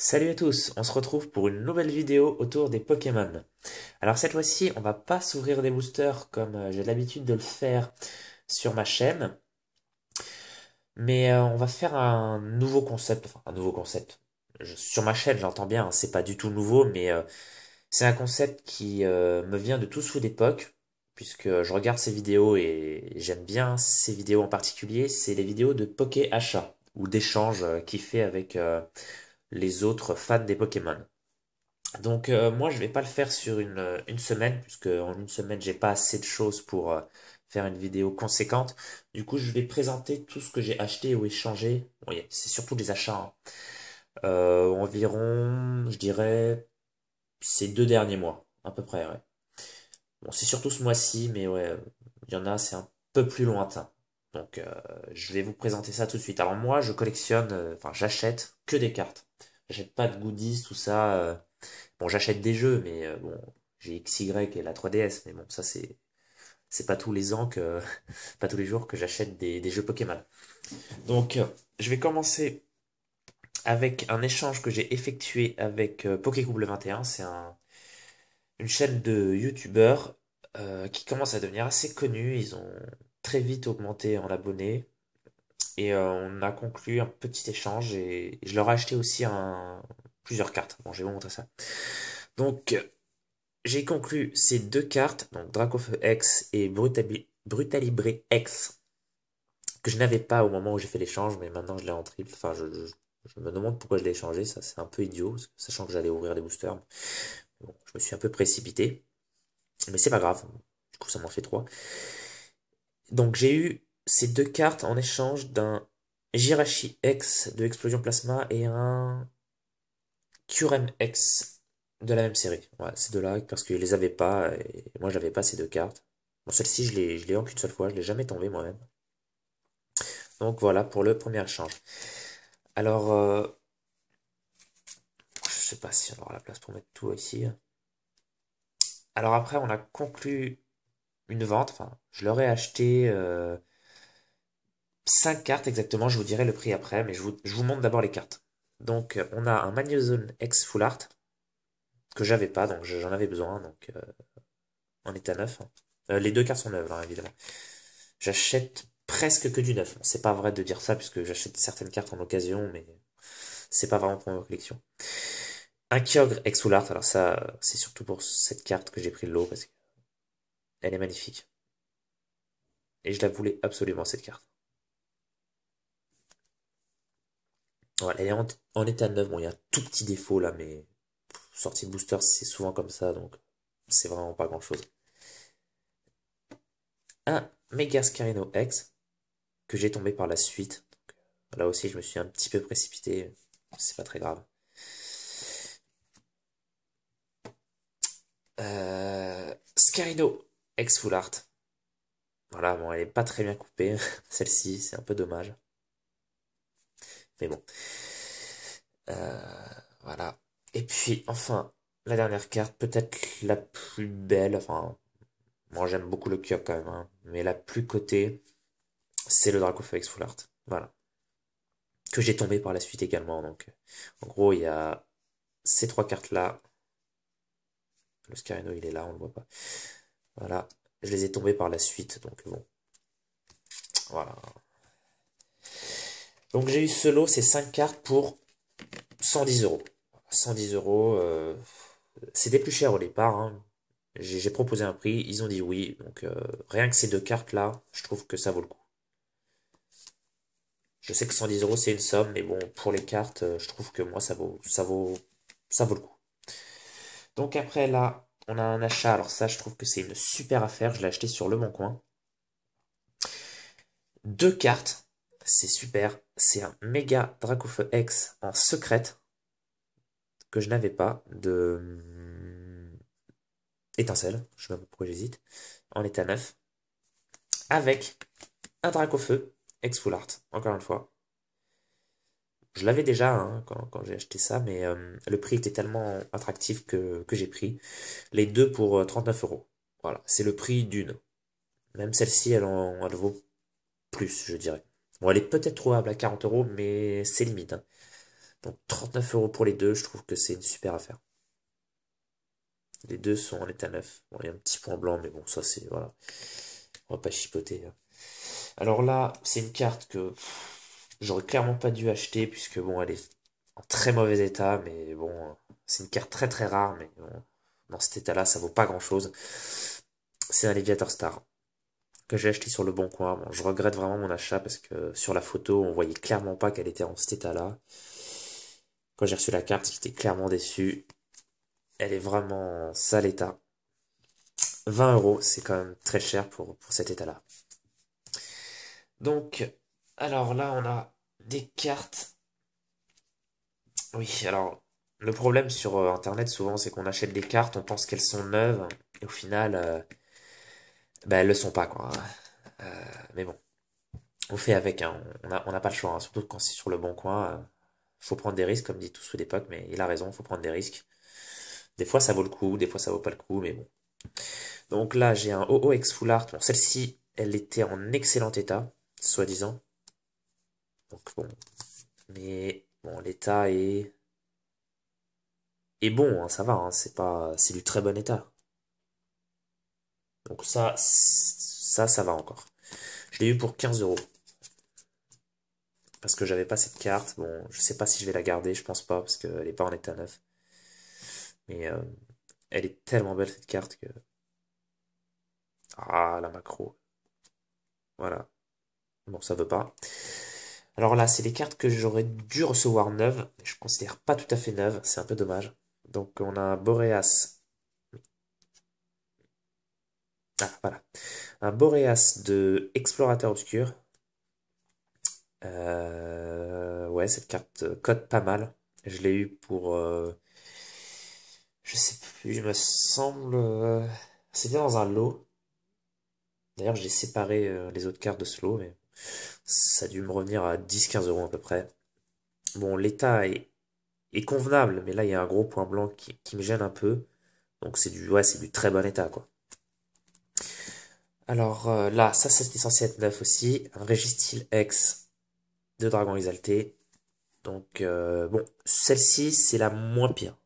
Salut à tous, on se retrouve pour une nouvelle vidéo autour des Pokémon. Alors cette fois-ci, on va pas s'ouvrir des boosters comme j'ai l'habitude de le faire sur ma chaîne, mais on va faire un nouveau concept, enfin un nouveau concept. Sur ma chaîne, j'entends bien, hein, c'est pas du tout nouveau, mais c'est un concept qui me vient de tout sous d'époque, puisque je regarde ces vidéos et j'aime bien ces vidéos en particulier, c'est les vidéos de Poké Achat ou d'échanges qu'il fait avec les autres fans des Pokémon. Donc moi je vais pas le faire sur une semaine puisque en une semaine j'ai pas assez de choses pour faire une vidéo conséquente. Du coup je vais présenter tout ce que j'ai acheté ou échangé. Bon, c'est surtout des achats, hein. Environ je dirais ces 2 derniers mois à peu près, ouais. Bon c'est surtout ce mois-ci mais ouais il y en a c'est un peu plus lointain. Donc je vais vous présenter ça tout de suite. Alors moi je collectionne, enfin j'achète que des cartes. J'achète pas de goodies tout ça. Bon, j'achète des jeux, mais bon, j'ai XY et la 3DS, mais bon, ça c'est pas tous les ans que, pas tous les jours que j'achète des jeux Pokémon. Donc, je vais commencer avec un échange que j'ai effectué avec Pokécouple 21. Une chaîne de youtubeurs qui commence à devenir assez connue. Ils ont très vite augmenté en abonnés et on a conclu un petit échange et je leur ai acheté aussi plusieurs cartes. Bon, je vais vous montrer ça. Donc, j'ai conclu ces deux cartes, donc Dracofeu X et Brutalibré X, que je n'avais pas au moment où j'ai fait l'échange, mais maintenant je l'ai en triple. Enfin, je me demande pourquoi je l'ai échangé, ça c'est un peu idiot, sachant que j'allais ouvrir des boosters. Bon, je me suis un peu précipité, mais c'est pas grave, du coup ça m'en fait trois. Donc j'ai eu ces deux cartes en échange d'un Jirachi X de Explosion Plasma et un Curem X de la même série. Ouais, ces deux-là, parce qu'ils les avaient pas, et moi j'avais pas ces deux cartes. Bon, celle-ci, je l'ai eu qu'une seule fois, je l'ai jamais tombée moi-même. Donc voilà pour le premier échange. Alors, je sais pas si on aura la place pour mettre tout ici. Alors après, on a conclu une vente, enfin, je leur ai acheté 5 cartes exactement, je vous dirai le prix après, mais je vous montre d'abord les cartes. Donc, on a un Magnezone X Full Art, que j'avais pas, donc j'en avais besoin, donc en état neuf, hein. Les deux cartes sont neuves, hein, évidemment. J'achète presque que du neuf. Bon, c'est pas vrai de dire ça, puisque j'achète certaines cartes en occasion, mais c'est pas vraiment pour ma collection. Un Kyogre Exoulart, alors ça, c'est surtout pour cette carte que j'ai pris le lot, parce qu'elle est magnifique. Et je la voulais absolument, cette carte. Voilà, elle est en état neuf. Bon, il y a un tout petit défaut là, mais sortie de booster, c'est souvent comme ça, donc c'est vraiment pas grand chose. Un Mega Scarino X, que j'ai tombé par la suite. Donc, là aussi, je me suis un petit peu précipité. C'est pas très grave. Scarino X Full Art. Voilà, bon, elle est pas très bien coupée, celle-ci, c'est un peu dommage. Mais bon. Voilà. Et puis, enfin, la dernière carte, peut-être la plus belle, enfin, moi j'aime beaucoup le Kyogre quand même, hein, mais la plus cotée, c'est le Dracofeu Full Art. Voilà. Que j'ai tombé par la suite également, donc, en gros, il y a ces trois cartes-là. Le Scarino, il est là, on le voit pas. Voilà. Je les ai tombées par la suite, donc bon. Voilà. Donc j'ai eu ce lot, ces 5 cartes pour 110 euros. 110 euros, c'était plus cher au départ, hein. J'ai proposé un prix, ils ont dit oui. Donc rien que ces deux cartes-là, je trouve que ça vaut le coup. Je sais que 110 euros c'est une somme, mais bon, pour les cartes, je trouve que moi ça vaut le coup. Donc après là, on a un achat. Alors ça, je trouve que c'est une super affaire. Je l'ai acheté sur Le Bon Coin. Deux cartes, c'est super. C'est un méga Dracofeu X en secrète que je n'avais pas de étincelle. Je sais même pas pourquoi j'hésite. En état neuf. Avec un Dracofeu X Full Art. Encore une fois. Je l'avais déjà, hein, quand j'ai acheté ça, mais le prix était tellement attractif que j'ai pris les deux pour 39 euros. Voilà, c'est le prix d'une. Même celle-ci, elle vaut plus, je dirais. Bon, elle est peut-être trouvable à 40 euros, mais c'est limite, hein. Donc 39 € pour les deux, je trouve que c'est une super affaire. Les deux sont en état neuf. Bon, il y a un petit point blanc, mais bon, ça c'est, voilà. On va pas chipoter, hein. Alors là, c'est une carte que j'aurais clairement pas dû acheter, puisque bon, elle est en très mauvais état, mais bon, c'est une carte très très rare, mais bon, dans cet état-là, ça vaut pas grand-chose. C'est un Léviator Star que j'ai acheté sur le bon coin. Bon, je regrette vraiment mon achat parce que sur la photo, on voyait clairement pas qu'elle était en cet état-là. Quand j'ai reçu la carte, j'étais clairement déçu. Elle est vraiment en sale état. 20 €, c'est quand même très cher pour cet état-là. Donc, alors là, on a des cartes. Oui, alors, le problème sur Internet, souvent, c'est qu'on achète des cartes, on pense qu'elles sont neuves, et au final, bah, elles le sont pas, quoi. Mais bon, on fait avec, hein. On n'a pas le choix, hein. Surtout quand c'est sur le bon coin. Faut prendre des risques, comme dit tout sous l'époque, mais il a raison, faut prendre des risques. Des fois, ça vaut le coup, des fois, ça vaut pas le coup, mais bon. Donc là, j'ai un OOX Full Art. Bon, celle-ci, elle était en excellent état, soi-disant. Donc bon, mais bon, l'état est bon, hein, ça va, hein, c'est pas, c'est du très bon état. Donc ça va encore. Je l'ai eu pour 15 € parce que j'avais pas cette carte. Bon, je sais pas si je vais la garder, je pense pas parce qu'elle est pas en état neuf. Mais elle est tellement belle cette carte que la macro, voilà. Bon, ça veut pas. Alors là, c'est les cartes que j'aurais dû recevoir neuves. Je considère pas tout à fait neuves, c'est un peu dommage. Donc on a un Boreas. Ah, voilà. Un Boreas de Explorateur Obscur. Ouais, cette carte code pas mal. Je l'ai eu pour... je sais plus, il me semble... c'était dans un lot. D'ailleurs, j'ai séparé les autres cartes de ce lot, mais ça a dû me revenir à 10-15 € à peu près. Bon, l'état est convenable, mais là, il y a un gros point blanc qui me gêne un peu. Donc c'est du très bon état, quoi. Alors là, ça c'était censé être neuf aussi. Un Régistil X de Dragon Exalté. Donc bon, celle-ci c'est la moins pire.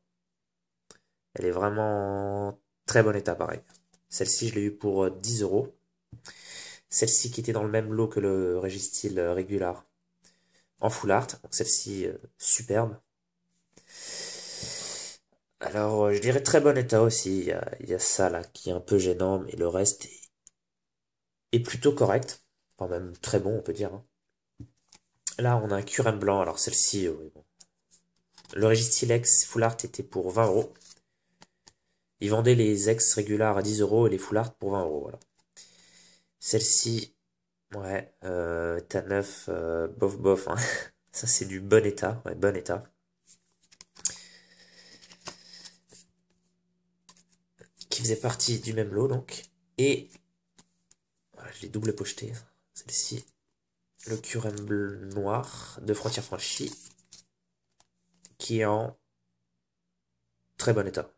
Elle est vraiment en très bon état pareil. Celle-ci je l'ai eu pour 10 €. Celle-ci qui était dans le même lot que le Régistil Régular en full art. Donc celle-ci superbe. Alors je dirais très bon état aussi. Il y a ça là qui est un peu gênant, mais le reste est plutôt correct. Enfin même très bon on peut dire, hein. Là on a un Curem blanc. Alors celle-ci, oui, bon. Le Registilex Full Art était pour 20 €. Ils vendaient les ex régulars à 10 € et les Full Art pour 20 €. Voilà. Celle-ci, ouais, état neuf, bof bof, hein. Ça c'est du bon état, ouais, bon état. Qui faisait partie du même lot donc. Et voilà, je l'ai double pocheté. Celle-ci, le Curem noir de Frontières Franchies, qui est en très bon état.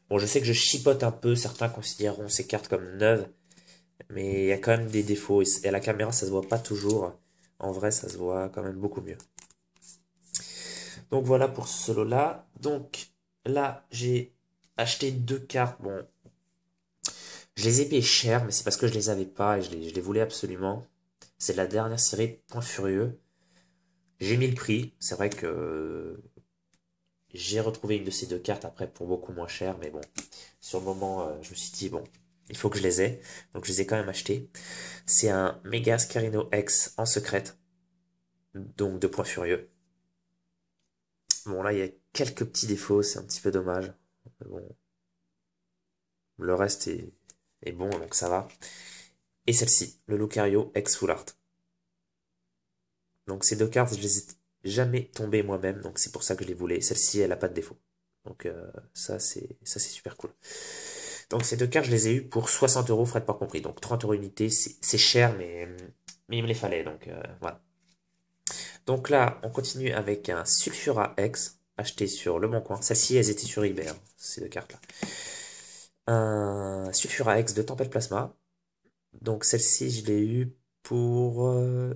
Bon, je sais que je chipote un peu, certains considéreront ces cartes comme neuves, mais il y a quand même des défauts. Et à la caméra, ça se voit pas toujours. En vrai, ça se voit quand même beaucoup mieux. Donc voilà pour ce solo-là. Donc là, j'ai acheté deux cartes. Bon, je les ai payées cher, mais c'est parce que je les avais pas et je les voulais absolument. C'est de la dernière série Point Furieux. J'ai mis le prix. C'est vrai que j'ai retrouvé une de ces deux cartes après pour beaucoup moins cher, mais bon, sur le moment, je me suis dit, bon, il faut que je les ai. Donc je les ai quand même achetés. C'est un Mega Scarino X en secrète, donc de Point Furieux. Bon, là, il y a quelques petits défauts, c'est un petit peu dommage. Bon, le reste est bon, donc ça va. Et celle-ci, le Lucario X Full Art. Donc ces deux cartes, je les ai jamais tombées moi-même, donc c'est pour ça que je les voulais. Celle-ci, elle a pas de défaut. Donc ça c'est super cool. Donc ces deux cartes, je les ai eues pour 60 € frais de port compris. Donc 30 € unité, c'est cher, mais il me les fallait. Donc voilà. Donc là, on continue avec un Sulfura X acheté sur Le Bon Coin. Celles-ci, elles étaient sur eBay, hein, ces deux cartes-là. Un Sulfura X de Tempête Plasma. Donc celle-ci, je l'ai eu pour euh,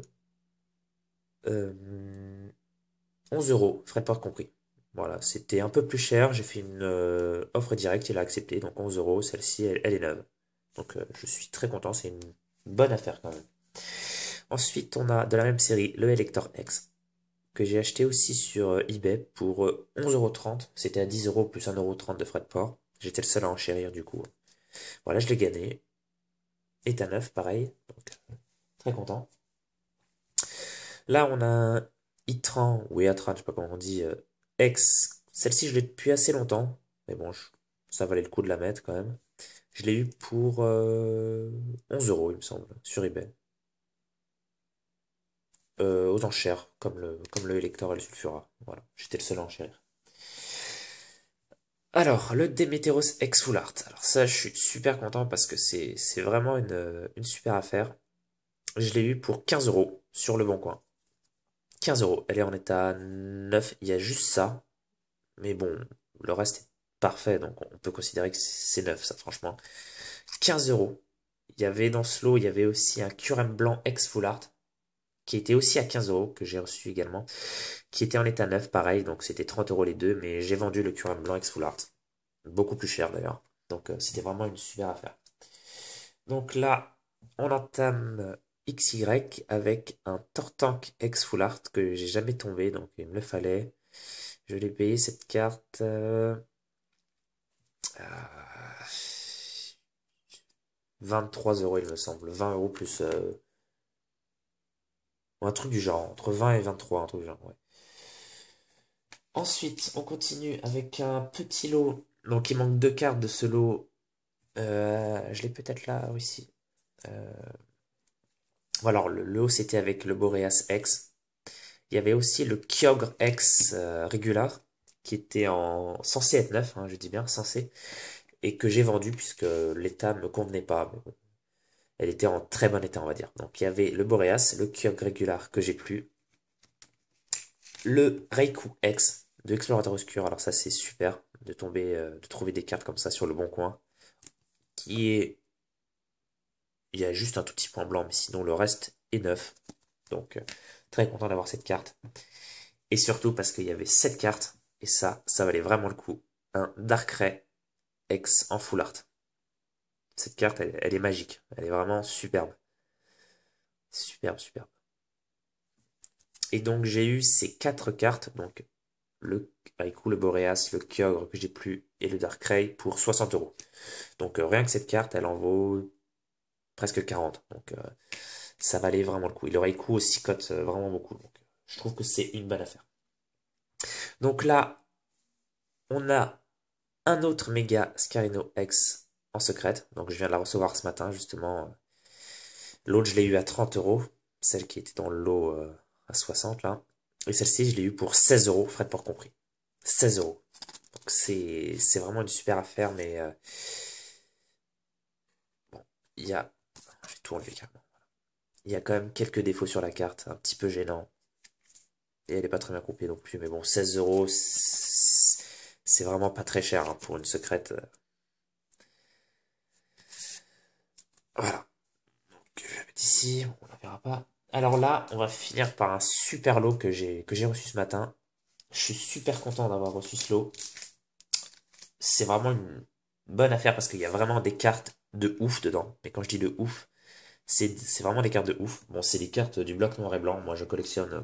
11 euros, frais de port compris. Voilà, c'était un peu plus cher. J'ai fait une offre directe, il a accepté. Donc 11 euros, celle-ci, elle est neuve. Donc je suis très content, c'est une bonne affaire quand même. Ensuite, on a de la même série le Elector X que j'ai acheté aussi sur eBay pour 11,30 €. C'était à 10 euros plus 1,30 € de frais de port. J'étais le seul à enchérir du coup. Voilà, je l'ai gagné. État neuf, pareil. Donc, très content. Là, on a un Itran, ou Eatran, je sais pas comment on dit, X. Celle-ci, je l'ai depuis assez longtemps. Mais bon, ça valait le coup de la mettre quand même. Je l'ai eu pour 11 euros, il me semble, sur eBay. Aux enchères, comme le Elector et le Sulfura. Voilà, j'étais le seul à enchérir. Alors, le Demeteros X Full Art. Alors ça, je suis super content parce que c'est vraiment une super affaire. Je l'ai eu pour 15 euros sur le Bon Coin. 15 euros. Elle est en état neuf. Il y a juste ça. Mais bon, le reste est parfait. Donc on peut considérer que c'est neuf, ça, franchement. 15 euros. Il y avait dans ce lot, il y avait aussi un Curem blanc X Full Art qui était aussi à 15 euros, que j'ai reçu également, qui était en état neuf, pareil, donc c'était 30 euros les deux, mais j'ai vendu le Curem blanc X Full Art. Beaucoup plus cher d'ailleurs. Donc c'était vraiment une super affaire. Donc là, on entame XY avec un Tortank X Full Art que j'ai jamais tombé, donc il me le fallait. Je l'ai payé cette carte 23 euros, il me semble. 20 euros plus un truc du genre, entre 20 et 23, un truc du genre, ouais. Ensuite, on continue avec un petit lot. Donc il manque deux cartes de ce lot. Je l'ai peut-être là aussi. Euh, voilà, alors, le lot c'était avec le Boreas X. Il y avait aussi le Kyogre X Regular, qui était censé être neuf, hein, je dis bien censé, et que j'ai vendu puisque l'état me convenait pas. Mais bon, elle était en très bon état, on va dire. Donc il y avait le Boreas, le Kyogre Regular que j'ai plus, le Raikou X de Explorateur Obscur. Alors ça c'est super de tomber, de trouver des cartes comme ça sur le bon coin. Qui est, il y a juste un tout petit point blanc, mais sinon le reste est neuf. Donc très content d'avoir cette carte. Et surtout parce qu'il y avait 7 cartes, et ça valait vraiment le coup. Un Darkrai X en full art. Cette carte, elle est magique. Elle est vraiment superbe. Superbe, superbe. Et donc j'ai eu ces 4 cartes, donc le Raikou, le Boreas, le Kyogre que j'ai plus, et le Darkrai pour 60 euros. Donc rien que cette carte, elle en vaut presque 40. Donc ça valait vraiment le coup. Et le Raikou aussi cote vraiment beaucoup. Donc je trouve que c'est une bonne affaire. Donc là, on a un autre méga Scarino X en secrète. Donc je viens de la recevoir ce matin, justement. L'autre, je l'ai eu à 30 euros. Celle qui était dans le lot à 60, là. Et celle-ci, je l'ai eu pour 16 euros, frais de port compris. 16 euros. Donc c'est vraiment une super affaire, mais bon, il y a... Je vais tout enlever carrément. Il y a quand même quelques défauts sur la carte, un petit peu gênant. Et elle est pas très bien coupée non plus. Mais bon, 16 euros, c'est vraiment pas très cher hein, pour une secrète. Voilà. Que je vais mettre ici, on la verra pas. Alors là, on va finir par un super lot que j'ai reçu ce matin. Je suis super content d'avoir reçu ce lot. C'est vraiment une bonne affaire parce qu'il y a vraiment des cartes de ouf dedans. Mais quand je dis de ouf, c'est vraiment des cartes de ouf. Bon, c'est les cartes du bloc noir et blanc. Moi, je collectionne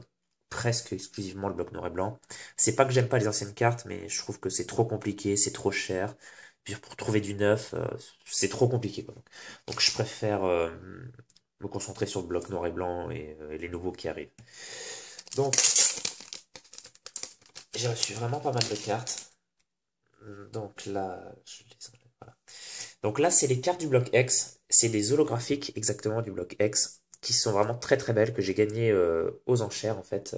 presque exclusivement le bloc noir et blanc. C'est pas que j'aime pas les anciennes cartes, mais je trouve que c'est trop compliqué, c'est trop cher. Puis pour trouver du neuf, c'est trop compliqué, quoi. Donc je préfère me concentrer sur le bloc noir et blanc et les nouveaux qui arrivent. Donc j'ai reçu vraiment pas mal de cartes. Donc là, je les enlève, voilà. Donc là, c'est les cartes du bloc X. C'est des holographiques exactement du bloc X qui sont vraiment très très belles que j'ai gagnées aux enchères en fait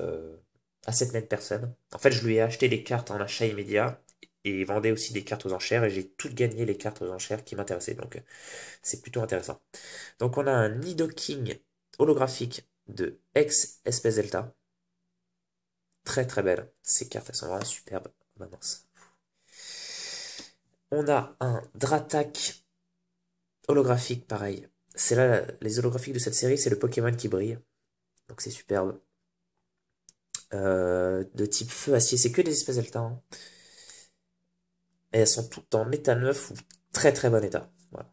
à cette même personne. En fait, je lui ai acheté les cartes en achat immédiat et il vendait aussi des cartes aux enchères et j'ai toutes gagné les cartes aux enchères qui m'intéressaient. Donc c'est plutôt intéressant. Donc on a un Nidoking holographique de X Espèce Delta. Très très belle. Ces cartes, elles sont vraiment superbes. Bah, mince. On a un Dratak holographique, pareil. C'est là, les holographiques de cette série, c'est le Pokémon qui brille. Donc c'est superbe. de type feu acier. C'est que des espèces delta, hein. Et elles sont toutes en état neuf ou très très bon état. Voilà.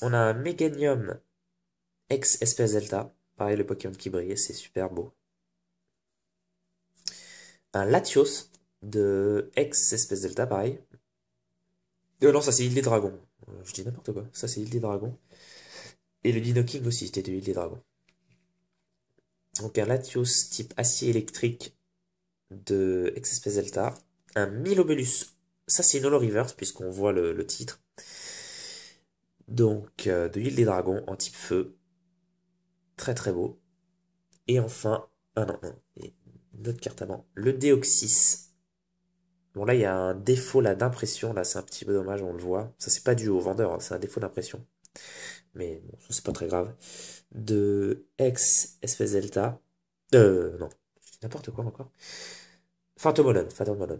On a un Meganium ex espèce delta. Pareil, le Pokémon qui brille, c'est super beau. Un Latios de ex espèce delta, pareil. Non, ça c'est île des dragons. Je dis n'importe quoi. Ça c'est île des dragons. Et le Dino King aussi, c'était de île des dragons. Donc un Latios type acier électrique de ex espèce delta. Un Milobelus. Ça c'est une holo reverse puisqu'on voit le titre. Donc de l'île des dragons en type feu. Très très beau. Et enfin, ah non, non, et une autre carte avant. Le Deoxys. Bon là il y a un défaut là d'impression, là c'est un petit peu dommage, on le voit. Ça c'est pas dû au vendeur, hein, c'est un défaut d'impression. Mais bon, ça c'est pas très grave. De ex espèce delta. Non, je dis n'importe quoi encore. Phantomolon, Phantomolon.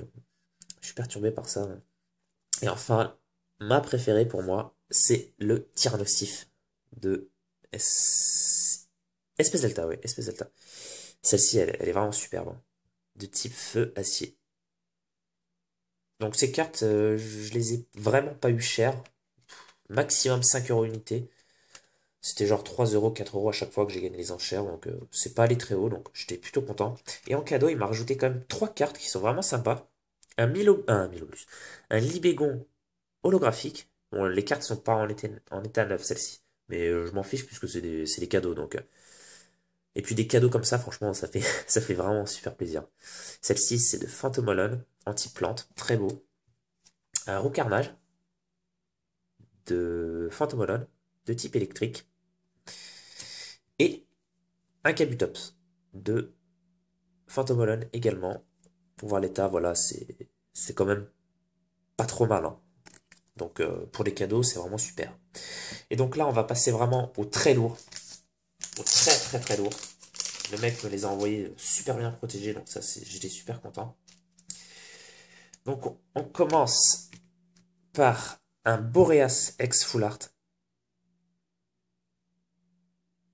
Je suis perturbé par ça, hein. Et enfin, ma préférée pour moi, c'est le Tyrannosif de espèce delta, oui, espèce delta. Celle-ci, elle est vraiment superbe, hein. De type feu acier. Donc ces cartes, je les ai vraiment pas eu chères. Maximum 5 euros unité. C'était genre 3 euros, 4 euros à chaque fois que j'ai gagné les enchères. Donc c'est pas allé très haut. Donc j'étais plutôt content. Et en cadeau, il m'a rajouté quand même 3 cartes qui sont vraiment sympas. Un Milobus. Un Libégon holographique. Bon, les cartes sont pas en état neuf, celle-ci. Mais je m'en fiche puisque c'est des cadeaux. Donc, et puis des cadeaux comme ça, franchement, ça fait, ça fait vraiment super plaisir. Celle-ci, c'est de Phantomolon, anti-plante, très beau. Un Roucarnage de Phantomolon, de type électrique. Et un Kabutops de Phantomolon également. Pour voir l'état, voilà, c'est quand même pas trop mal, hein. Donc pour les cadeaux, c'est vraiment super. Et donc là, on va passer vraiment au très lourd. Au très très très lourd. Le mec me les a envoyés super bien protégés, donc ça, j'étais super content. Donc on commence par un Boreas X Full Art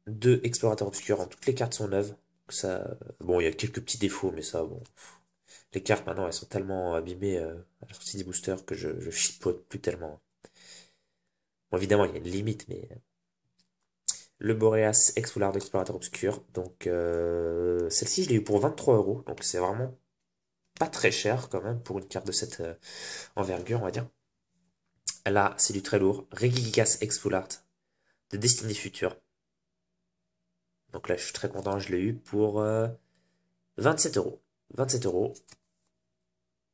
de Explorateur Obscur. Toutes les cartes sont neuves. Ça, bon, il y a quelques petits défauts, mais ça, bon. Les cartes maintenant, elles sont tellement abîmées à la sortie des boosters que je chipote plus tellement. Bon, évidemment, il y a une limite, mais le Boreas X Full Art d'Explorateur Obscur. Donc celle-ci, je l'ai eu pour 23 euros. Donc c'est vraiment pas très cher quand même pour une carte de cette envergure, on va dire. Là, c'est du très lourd. Regigigas X Full Art de Destiny Future. Donc là, je suis très content, je l'ai eu pour 27 euros. 27 euros.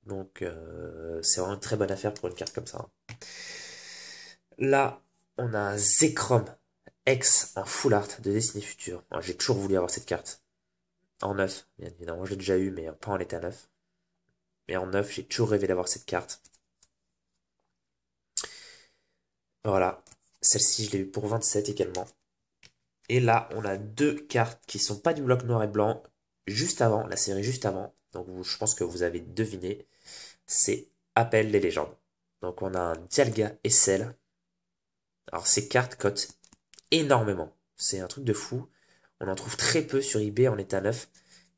Donc c'est vraiment une très bonne affaire pour une carte comme ça, hein. Là, on a un Zekrom X en full art de Destiny Future. Moi, j'ai toujours voulu avoir cette carte. En neuf, bien évidemment, je l'ai déjà eu, mais pas en état neuf. Mais en neuf, j'ai toujours rêvé d'avoir cette carte. Voilà. Celle-ci, je l'ai eu pour 27 également. Et là, on a deux cartes qui sont pas du bloc noir et blanc. Juste avant, la série juste avant. Donc je pense que vous avez deviné. C'est Appel des légendes. Donc on a un Dialga SL. Alors ces cartes cotent énormément. C'est un truc de fou. On en trouve très peu sur eBay en état neuf.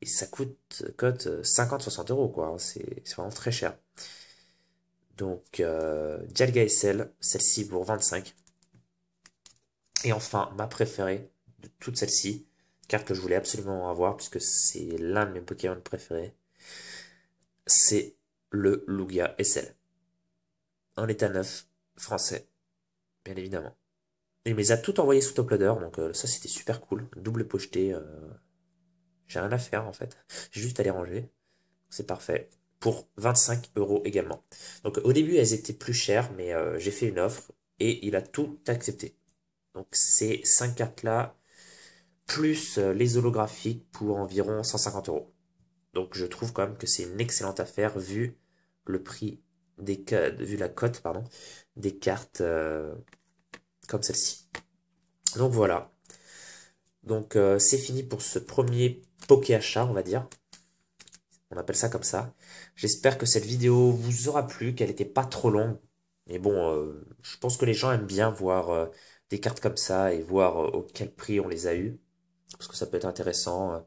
Et ça cote 50-60 euros, quoi, hein. C'est vraiment très cher. Donc, Dialga SL, celle-ci pour 25. Et enfin, ma préférée de toutes celles-ci, carte que je voulais absolument avoir, puisque c'est l'un de mes Pokémon préférés, c'est le Lugia SL. En état neuf, français, bien évidemment. Et il me les a tout envoyé sous top loader, donc ça c'était super cool. Double pocheté, j'ai rien à faire en fait. J'ai juste à les ranger. C'est parfait. Pour 25 euros également. Donc au début elles étaient plus chères, mais j'ai fait une offre et il a tout accepté. Donc ces 5 cartes là, plus les holographiques pour environ 150 euros. Donc je trouve quand même que c'est une excellente affaire vu le prix vu la cote, pardon, des cartes comme celle-ci. Donc voilà. Donc c'est fini pour ce premier poké achat, on va dire. On appelle ça comme ça. J'espère que cette vidéo vous aura plu, qu'elle n'était pas trop longue. Mais bon, je pense que les gens aiment bien voir des cartes comme ça et voir auquel prix on les a eues. Parce que ça peut être intéressant.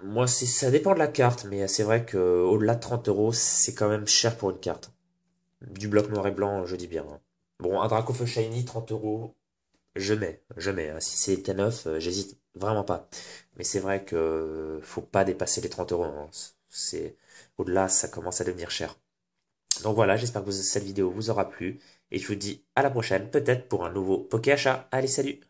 Moi, ça dépend de la carte, mais c'est vrai que au-delà de 30 euros, c'est quand même cher pour une carte. Du bloc noir et blanc, je dis bien, hein. Bon, un Dracofeu Shiny, 30 euros, je mets, hein. Si c'est T9, j'hésite vraiment pas. Mais c'est vrai que faut pas dépasser les 30 euros, hein. C'est, au-delà, ça commence à devenir cher. Donc voilà, j'espère que cette vidéo vous aura plu. Et je vous dis à la prochaine, peut-être pour un nouveau Poké Achat. Allez, salut!